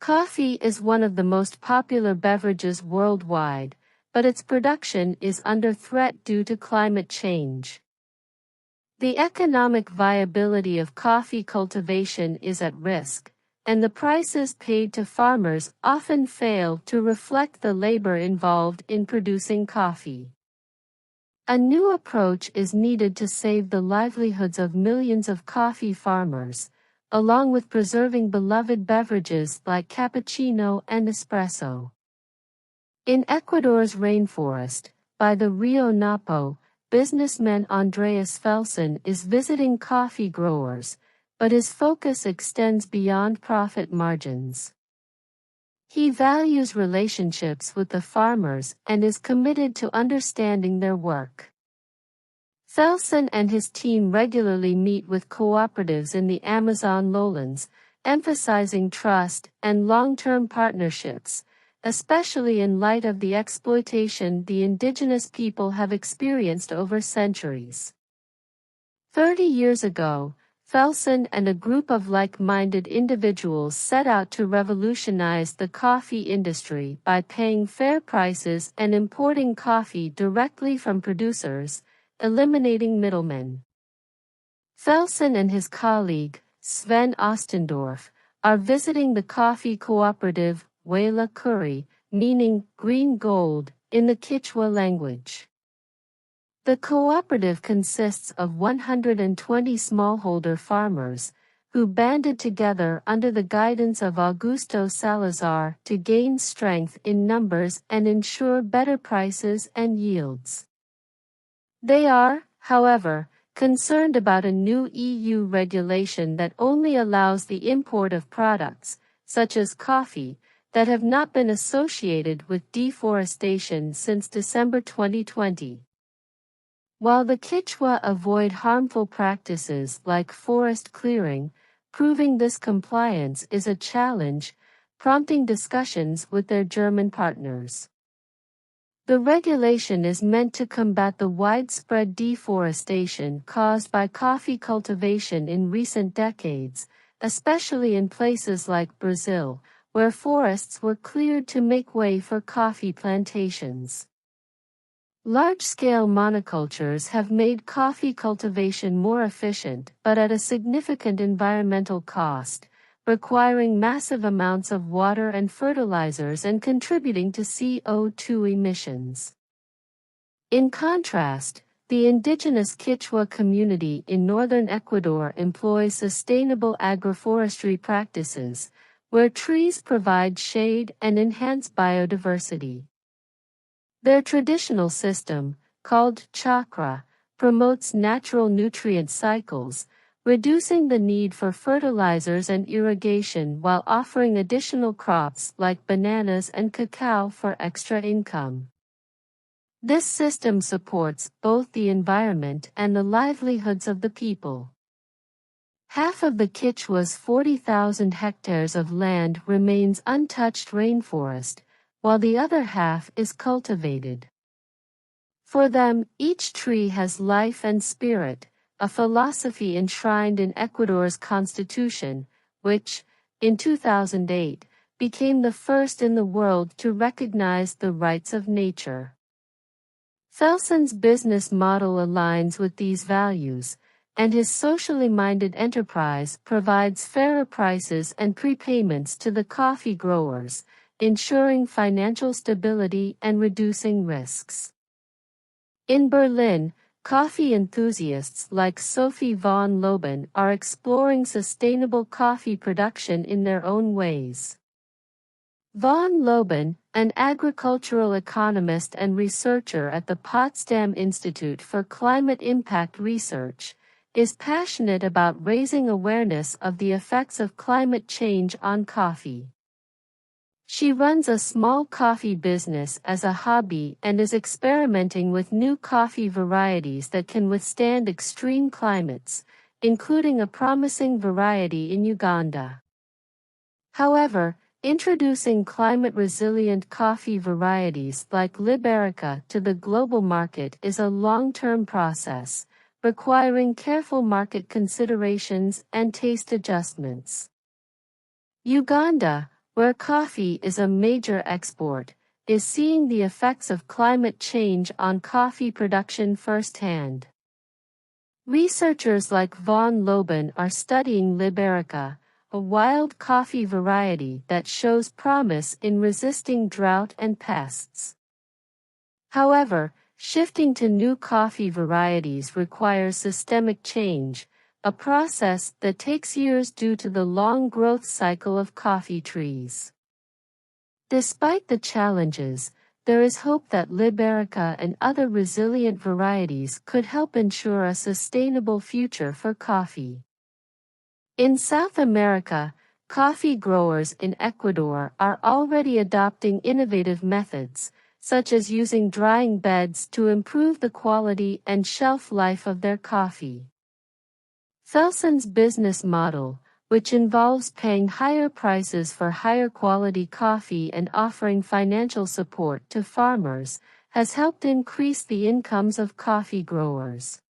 Coffee is one of the most popular beverages worldwide, but its production is under threat due to climate change. The economic viability of coffee cultivation is at risk, and the prices paid to farmers often fail to reflect the labor involved in producing coffee. A new approach is needed to save the livelihoods of millions of coffee farmers, along with preserving beloved beverages like cappuccino and espresso. In Ecuador's rainforest, by the Rio Napo, businessman Andreas Felsen is visiting coffee growers, but his focus extends beyond profit margins. He values relationships with the farmers and is committed to understanding their work. Felsen and his team regularly meet with cooperatives in the Amazon lowlands, emphasizing trust and long-term partnerships, especially in light of the exploitation the indigenous people have experienced over centuries. 30 years ago, Felsen and a group of like-minded individuals set out to revolutionize the coffee industry by paying fair prices and importing coffee directly from producers, eliminating middlemen. Felsen and his colleague, Sven Ostendorf, are visiting the coffee cooperative Huela Curry, meaning green gold, in the Quechua language. The cooperative consists of 120 smallholder farmers, who banded together under the guidance of Augusto Salazar to gain strength in numbers and ensure better prices and yields. They are, however, concerned about a new EU regulation that only allows the import of products, such as coffee, that have not been associated with deforestation since December 2020. While the Quechua avoid harmful practices like forest clearing, proving this compliance is a challenge, prompting discussions with their German partners. The regulation is meant to combat the widespread deforestation caused by coffee cultivation in recent decades, especially in places like Brazil, where forests were cleared to make way for coffee plantations. Large-scale monocultures have made coffee cultivation more efficient but at a significant environmental cost, requiring massive amounts of water and fertilizers and contributing to CO2 emissions. In contrast, the indigenous Quechua community in northern Ecuador employs sustainable agroforestry practices, where trees provide shade and enhance biodiversity. Their traditional system, called chakra, promotes natural nutrient cycles, reducing the need for fertilizers and irrigation while offering additional crops like bananas and cacao for extra income. This system supports both the environment and the livelihoods of the people. Half of the Quechua's 40,000 hectares of land remains untouched rainforest, while the other half is cultivated. For them, each tree has life and spirit, a philosophy enshrined in Ecuador's constitution, which, in 2008, became the first in the world to recognize the rights of nature. Felsen's business model aligns with these values, and his socially minded enterprise provides fairer prices and prepayments to the coffee growers, ensuring financial stability and reducing risks. In Berlin, coffee enthusiasts like Sophie von Loben are exploring sustainable coffee production in their own ways. Von Loben, an agricultural economist and researcher at the Potsdam Institute for Climate Impact Research, is passionate about raising awareness of the effects of climate change on coffee. She runs a small coffee business as a hobby and is experimenting with new coffee varieties that can withstand extreme climates, including a promising variety in Uganda. However, introducing climate-resilient coffee varieties like Liberica to the global market is a long-term process, requiring careful market considerations and taste adjustments. Uganda, where coffee is a major export, is seeing the effects of climate change on coffee production firsthand. Researchers like von Loben are studying Liberica, a wild coffee variety that shows promise in resisting drought and pests. However, shifting to new coffee varieties requires systemic change, a process that takes years due to the long growth cycle of coffee trees. Despite the challenges, there is hope that Liberica and other resilient varieties could help ensure a sustainable future for coffee. In South America, coffee growers in Ecuador are already adopting innovative methods, such as using drying beds to improve the quality and shelf life of their coffee. Felson's business model, which involves paying higher prices for higher quality coffee and offering financial support to farmers, has helped increase the incomes of coffee growers.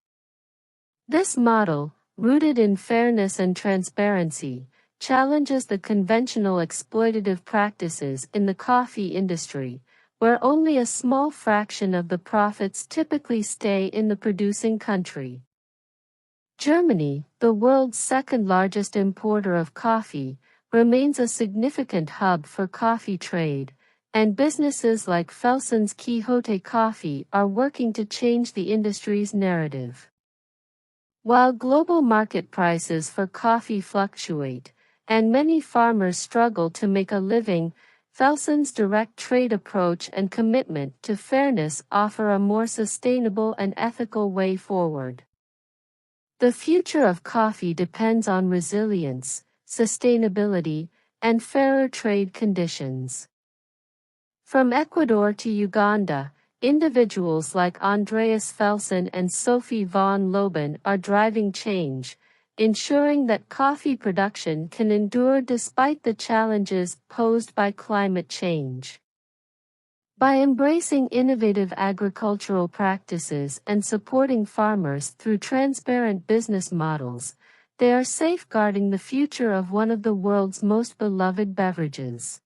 This model, rooted in fairness and transparency, challenges the conventional exploitative practices in the coffee industry, where only a small fraction of the profits typically stay in the producing country. Germany, the world's second-largest importer of coffee, remains a significant hub for coffee trade, and businesses like Felson's Quixote Coffee are working to change the industry's narrative. While global market prices for coffee fluctuate, and many farmers struggle to make a living, Felson's direct trade approach and commitment to fairness offer a more sustainable and ethical way forward. The future of coffee depends on resilience, sustainability, and fairer trade conditions. From Ecuador to Uganda, individuals like Andreas Felson and Sophie von Loben are driving change, ensuring that coffee production can endure despite the challenges posed by climate change. By embracing innovative agricultural practices and supporting farmers through transparent business models, they are safeguarding the future of one of the world's most beloved beverages.